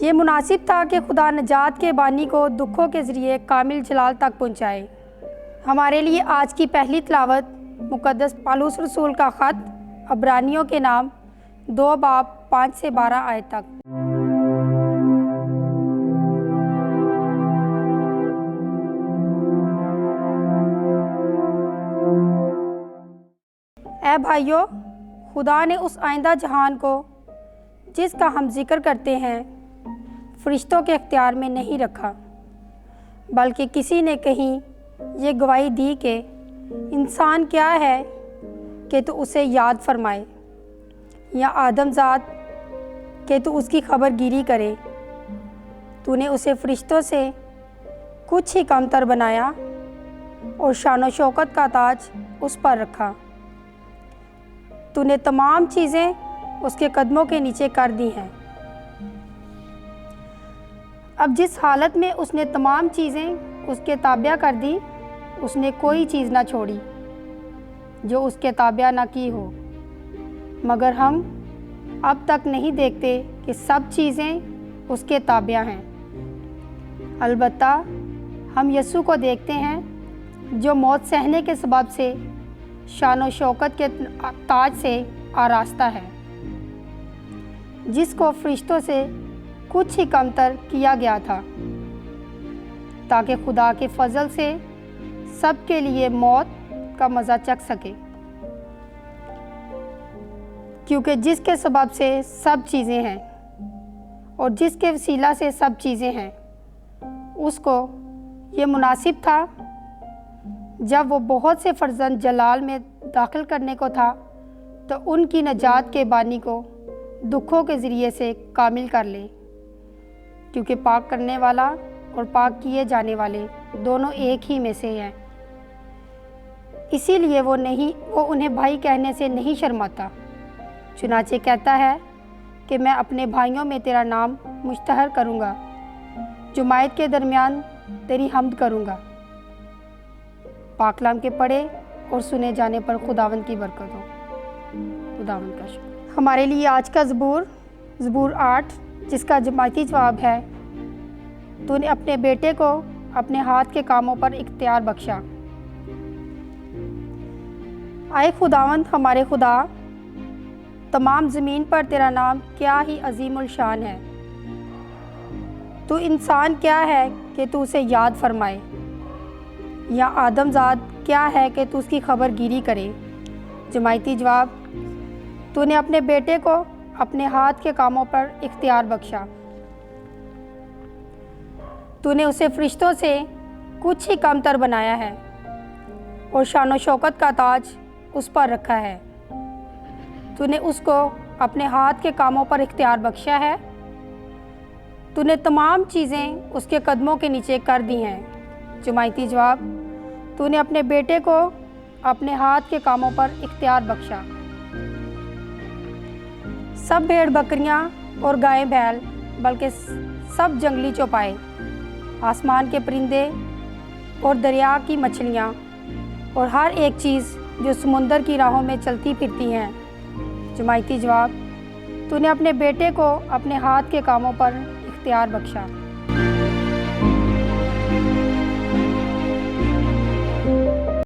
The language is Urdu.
یہ مناسب تھا کہ خدا نجات کے بانی کو دکھوں کے ذریعے کامل جلال تک پہنچائے۔ ہمارے لیے آج کی پہلی تلاوت مقدس پالوس رسول کا خط عبرانیوں کے نام 2 باب 5 سے 12 آیت تک۔ اے بھائیو، خدا نے اس آئندہ جہان کو جس کا ہم ذکر کرتے ہیں فرشتوں کے اختیار میں نہیں رکھا، بلکہ کسی نے کہیں یہ گواہی دی کہ انسان کیا ہے کہ تو اسے یاد فرمائے، یا آدم ذات کہ تو اس کی خبر گیری کرے۔ تو نے اسے فرشتوں سے کچھ ہی کم تر بنایا اور شان و شوکت کا تاج اس پر رکھا۔ تو نے تمام چیزیں اس کے قدموں کے نیچے کر دی ہیں۔ اب جس حالت میں اس نے تمام چیزیں اس کے تابع کر دی، اس نے کوئی چیز نہ چھوڑی جو اس کے تابع نہ کی ہو، مگر ہم اب تک نہیں دیکھتے کہ سب چیزیں اس کے تابع ہیں۔ البتہ ہم یسوع کو دیکھتے ہیں جو موت سہنے کے سبب سے شان و شوکت کے تاج سے آراستہ ہے، جس کو فرشتوں سے کچھ ہی کم تر کیا گیا تھا، تاکہ خدا کے فضل سے سب کے لیے موت کا مزہ چکھ سکے، کیونکہ جس کے سبب سے سب چیزیں ہیں اور جس کے وسیلہ سے سب چیزیں ہیں، اس کو یہ مناسب تھا جب وہ بہت سے فرزند جلال میں داخل کرنے کو تھا تو ان کی نجات کے بانی کو دکھوں کے ذریعے سے کامل کر لے، کیونکہ پاک کرنے والا اور پاک کیے جانے والے دونوں ایک ہی میں سے ہیں۔ اسی لیے وہ انہیں بھائی کہنے سے نہیں شرماتا، چنانچہ کہتا ہے کہ میں اپنے بھائیوں میں تیرا نام مشتہر کروں گا، جماعت کے درمیان تیری حمد کروں گا۔ پاک کلام کے پڑھے اور سنے جانے پر خداوند کی برکت ہو۔ خداوند کا شکر۔ ہمارے لیے آج کا زبور 8، جس کا جماعتی جواب ہے، تو نے اپنے بیٹے کو اپنے ہاتھ کے کاموں پر اختیار بخشا۔ اے خداوند ہمارے خدا، تمام زمین پر تیرا نام کیا ہی عظیم الشان ہے۔ تو انسان کیا ہے کہ تو اسے یاد فرمائے، یا آدم ذات کیا ہے کہ تو اس کی خبر گیری کرے۔ جماعتی جواب، تو نے اپنے بیٹے کو اپنے ہاتھ کے کاموں پر اختیار بخشا۔ تو نے اسے فرشتوں سے کچھ ہی کم تر بنایا ہے اور شان و شوکت کا تاج اس پر رکھا ہے۔ تو نے اس کو اپنے ہاتھ کے کاموں پر اختیار بخشا ہے۔ تو نے تمام چیزیں اس کے قدموں کے نیچے کر دی ہیں۔ جماعتی جواب، تو نے اپنے بیٹے کو اپنے ہاتھ کے کاموں پر اختیار بخشا۔ سب بھیڑ بکریاں اور گائے بیل، بلکہ سب جنگلی چوپائے، آسمان کے پرندے اور دریا کی مچھلیاں اور ہر ایک چیز جو سمندر کی راہوں میں چلتی پھرتی ہیں۔ جماعتی جواب، تو نے اپنے بیٹے کو اپنے ہاتھ کے کاموں پر اختیار بخشا۔